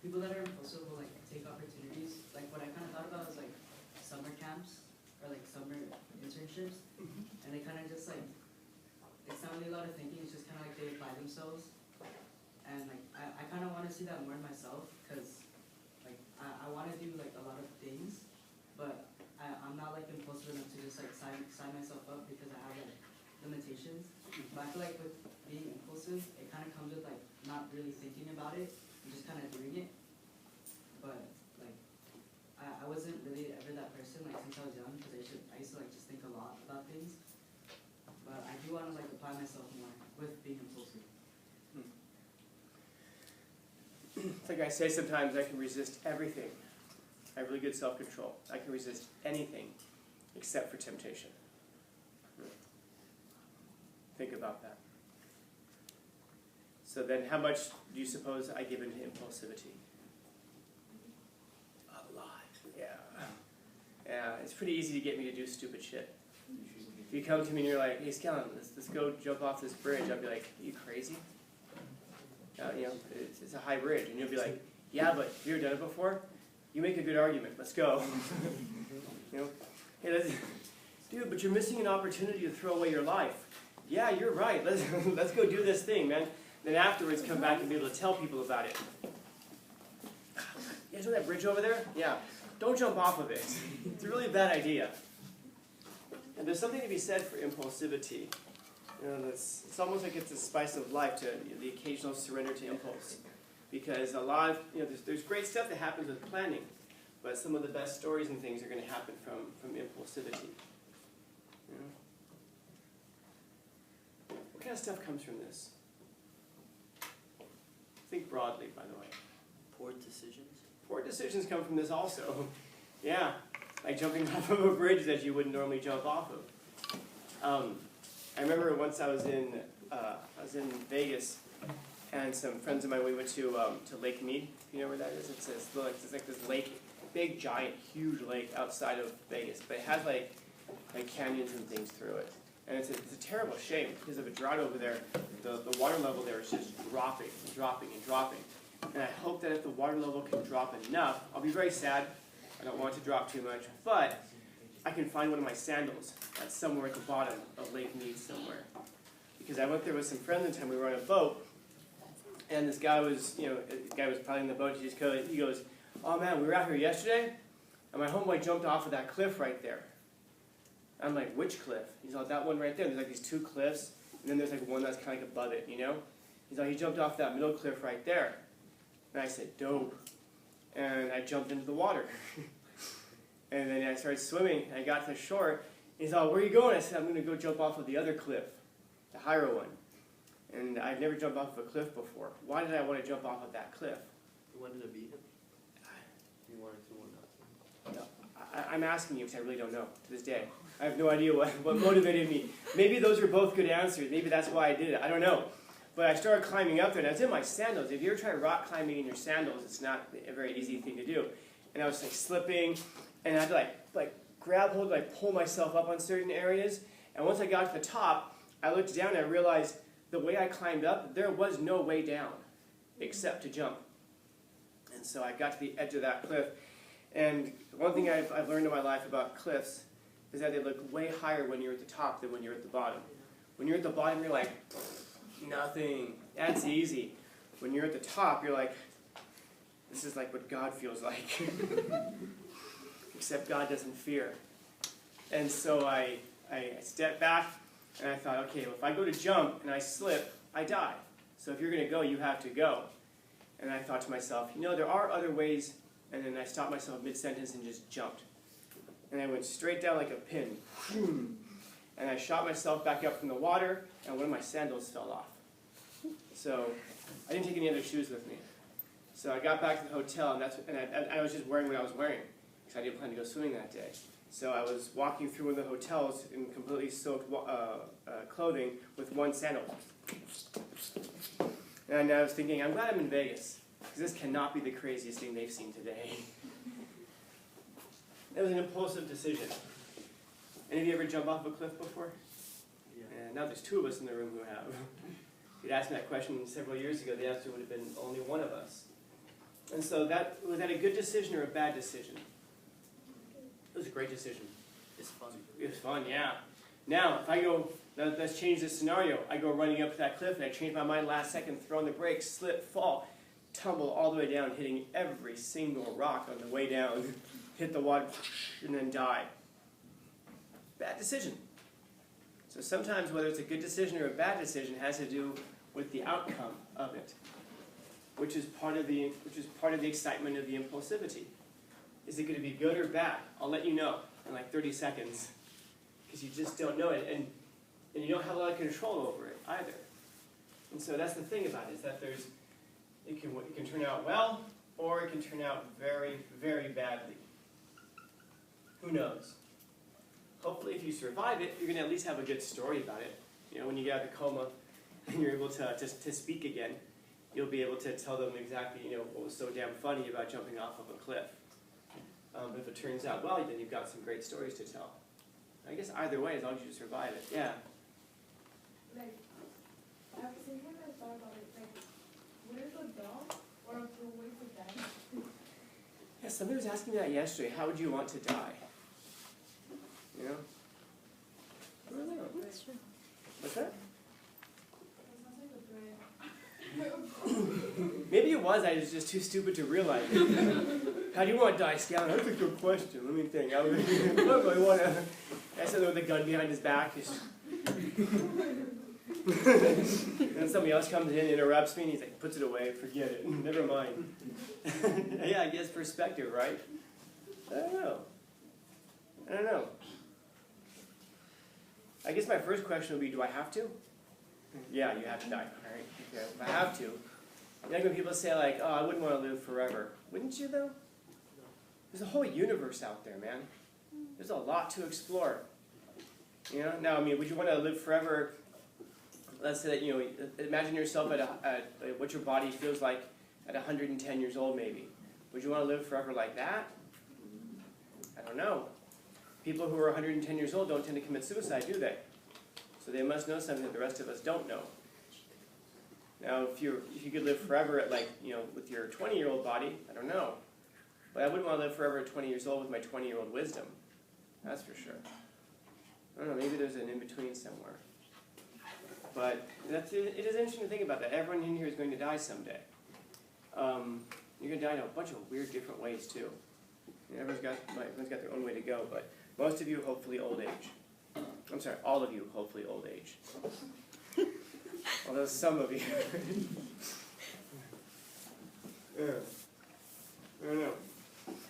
people that are impulsive will like take opportunities. Like what I kind of thought about was like summer camps or like summer internships, and they kind of just like, it's not really a lot of thinking. It's just kind of like they apply themselves, and like I kind of want to see that more in myself, because like I want to do like a lot of things, but I'm not like impulsive enough to just like sign myself up because I have like limitations. But I feel like with being impulsive, it kind of comes with like not really thinking about it, and just kind of doing it. But like I wasn't really ever that person like since I was young, because I used to like just think a lot about things. But I do want to like apply myself more with being impulsive. It's like I say sometimes, I can resist everything. I have really good self-control. I can resist anything except for temptation. Think about that. So then how much do you suppose I give into impulsivity? A lot. Yeah. Yeah, it's pretty easy to get me to do stupid shit. If you come to me and you're like, hey, Skellen, let's go jump off this bridge, I'll be like, are you crazy? You know, it's a high bridge. And you'll be like, yeah, but have you ever done it before? You make a good argument. Let's go. You know, hey, dude, but you're missing an opportunity to throw away your life. Yeah, you're right. Let's go do this thing, man. Then afterwards, come back and be able to tell people about it. You guys know that bridge over there? Yeah. Don't jump off of it. It's a really bad idea. And there's something to be said for impulsivity. You know, it's almost like it's a spice of life, to the occasional surrender to impulse. Because a lot of, you know, there's great stuff that happens with planning, but some of the best stories and things are going to happen from impulsivity. You know? What kind of stuff comes from this? Think broadly, by the way. Poor decisions? Poor decisions come from this also. Yeah, like jumping off of a bridge that you wouldn't normally jump off of. I remember once I was in Vegas, and some friends of mine, we went to Lake Mead. You know where that is? It's like this lake, big, giant, huge lake outside of Vegas, but it has like canyons and things through it. And it's a terrible shame because of a drought over there. The water level there is just dropping and dropping and dropping. And I hope that if the water level can drop enough, I'll be very sad. I don't want it to drop too much, but I can find one of my sandals that's somewhere at the bottom of Lake Mead somewhere. Because I went there with some friends one time. We were on a boat, and this guy was, piloting the boat. He goes, oh man, we were out here yesterday, and my homeboy jumped off of that cliff right there. I'm like, which cliff? He's like, that one right there. There's like these two cliffs, and then there's like one that's kind of like above it, you know? He's like, he jumped off that middle cliff right there. And I said, dope. And I jumped into the water. And then I started swimming, and I got to the shore. He's like, where are you going? I said, I'm going to go jump off of the other cliff, the higher one. And I've never jumped off of a cliff before. Why did I want to jump off of that cliff? You wanted to beat him? You wanted to or not? No, I'm asking you because I really don't know to this day. I have no idea what motivated me. Maybe those were both good answers. Maybe that's why I did it. I don't know. But I started climbing up there, and I was in my sandals. If you ever try rock climbing in your sandals, it's not a very easy thing to do. And I was like slipping, and I had to like grab hold, like pull myself up on certain areas. And once I got to the top, I looked down and I realized the way I climbed up, there was no way down except to jump. And so I got to the edge of that cliff. And one thing I've learned in my life about cliffs is that they look way higher when you're at the top than when you're at the bottom. When you're at the bottom, you're like, nothing. That's easy. When you're at the top, you're like, this is like what God feels like. Except God doesn't fear. And so I stepped back, and I thought, okay, well, if I go to jump and I slip, I die. So if you're going to go, you have to go. And I thought to myself, you know, there are other ways. And then I stopped myself mid-sentence and just jumped. And I went straight down like a pin. And I shot myself back up from the water, and one of my sandals fell off. So I didn't take any other shoes with me. So I got back to the hotel, and I was just wearing what I was wearing, because I didn't plan to go swimming that day. So I was walking through one of the hotels in completely soaked clothing with one sandal. And I was thinking, I'm glad I'm in Vegas, because this cannot be the craziest thing they've seen today. It was an impulsive decision. Any of you ever jump off a cliff before? Yeah. And now there's two of us in the room who have. If you'd asked me that question several years ago, the answer would have been only one of us. And so was that a good decision or a bad decision? It was a great decision. It's fun. It was fun, yeah. Now, if I go, let's change this scenario. I go running up that cliff and I change my mind last second, throw on the brakes, slip, fall, tumble all the way down, hitting every single rock on the way down, hit the water, and then die. Bad decision. So sometimes whether it's a good decision or a bad decision has to do with the outcome of it, which is part of the excitement of the impulsivity. Is it going to be good or bad? I'll let you know in like 30 seconds, because you just don't know it, and you don't have a lot of control over it either. And so that's the thing about it, is that it can turn out well, or it can turn out very, very badly. Who knows? Hopefully, if you survive it, you're going to at least have a good story about it. You know, when you get out of the coma and you're able to speak again, you'll be able to tell them exactly, what was so damn funny about jumping off of a cliff. But if it turns out well, then you've got some great stories to tell. I guess either way, as long as you survive it. Yeah. Like, sometimes I thought about it, like, would it go down or the way to die? Yeah, somebody was asking me that yesterday. How would you want to die? You know? I don't know. What's that? Maybe it was. I was just too stupid to realize it. How do you want to die, Scout? That's a good question. Let me think. I want to. I said with a gun behind his back. And somebody else comes in, interrupts me, and he's like, puts it away. Forget it. Never mind. Yeah, I guess perspective, right? I don't know. I guess my first question would be, do I have to? Yeah, you have to die. All right. Okay. If I have to. Like when people say, like, oh, I wouldn't want to live forever. Wouldn't you, though? There's a whole universe out there, man. There's a lot to explore. You know? Now, I mean, would you want to live forever? Let's say that, imagine yourself at what your body feels like at 110 years old, maybe. Would you want to live forever like that? I don't know. People who are 110 years old don't tend to commit suicide, do they? So they must know something that the rest of us don't know. Now, if you could live forever at with your 20-year-old body, I don't know. But I wouldn't want to live forever at 20 years old with my 20-year-old wisdom. That's for sure. I don't know, maybe there's an in-between somewhere. But it is interesting to think about that. Everyone in here is going to die someday. You're going to die in a bunch of weird different ways, too. Everyone's got their own way to go, but most of you, hopefully, old age. I'm sorry, all of you, hopefully, old age. Although some of you. Yeah. I don't know.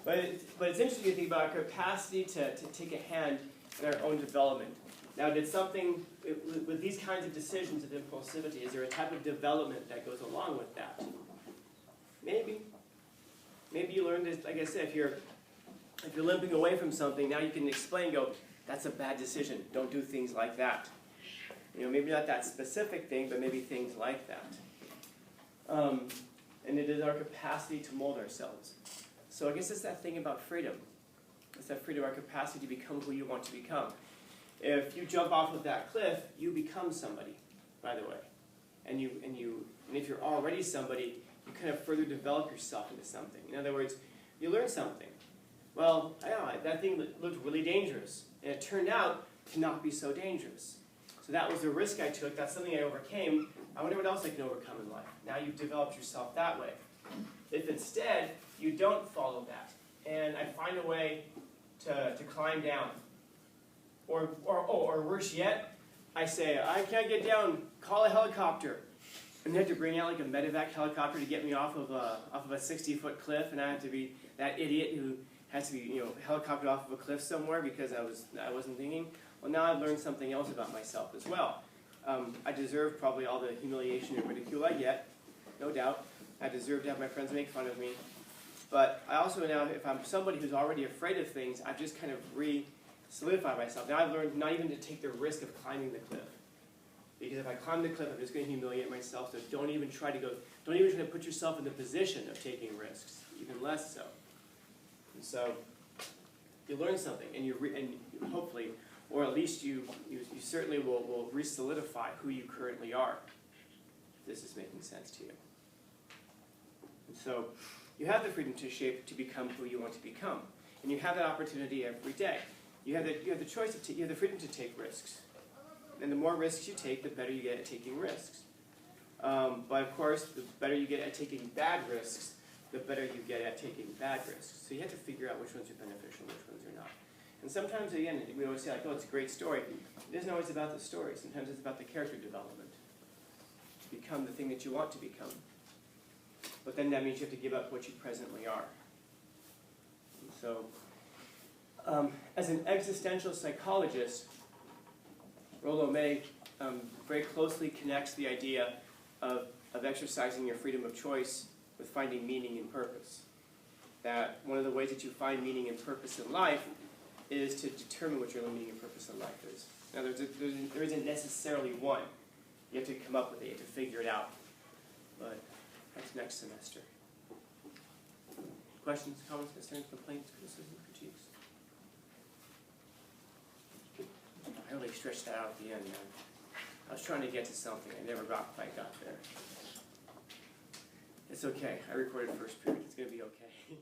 But it's interesting to think about our capacity to take a hand in our own development. Now, did something, with these kinds of decisions of impulsivity, is there a type of development that goes along with that? Maybe. Maybe you learned this, like I said, if you're limping away from something, now you can explain, go, that's a bad decision. Don't do things like that. Maybe not that specific thing, but maybe things like that. And it is our capacity to mold ourselves. So I guess it's that thing about freedom. It's that freedom, our capacity to become who you want to become. If you jump off of that cliff, you become somebody, by the way. And if you're already somebody, you kind of further develop yourself into something. In other words, you learn something. Well, that thing looked really dangerous, and it turned out to not be so dangerous. So that was the risk I took. That's something I overcame. I wonder what else I can overcome in life. Now you've developed yourself that way. If instead you don't follow that, and I find a way to climb down, or worse yet, I say, I can't get down, call a helicopter. And they have to bring out like a medevac helicopter to get me off of a 60-foot cliff, and I have to be that idiot who has to be helicoptered off of a cliff somewhere because I wasn't thinking. Well, now I've learned something else about myself as well. I deserve probably all the humiliation and ridicule I get, no doubt. I deserve to have my friends make fun of me. But I also now, if I'm somebody who's already afraid of things, I've just kind of re-solidified myself. Now I've learned not even to take the risk of climbing the cliff. Because if I climb the cliff, I'm just going to humiliate myself. So don't even try to put yourself in the position of taking risks, even less so. And so you learn something, and you hopefully, or at least you certainly will re-solidify who you currently are. If this is making sense to you. And so You have the freedom to shape, to become who you want to become. And you have that opportunity every day. You have the choice, you have the freedom to take risks. And the more risks you take, the better you get at taking risks. But of course, the better you get at taking bad risks, the better you get at taking bad risks. So you have to figure out which ones are beneficial and which ones are not. And sometimes, again, we always say, like, oh, it's a great story. It isn't always about the story. Sometimes it's about the character development. To become the thing that you want to become. But then that means you have to give up what you presently are. And so, as an existential psychologist, Rollo May very closely connects the idea of exercising your freedom of choice with finding meaning and purpose. That one of the ways that you find meaning and purpose in life is to determine what your meaning and purpose in life is. Now, there isn't necessarily one. You have to come up with it. You have to figure it out. But that's next semester. Questions, comments, concerns, complaints, criticisms, critiques? I really stretched that out at the end, man. I was trying to get to something. I never quite got there. It's okay. I recorded first period. It's going to be okay.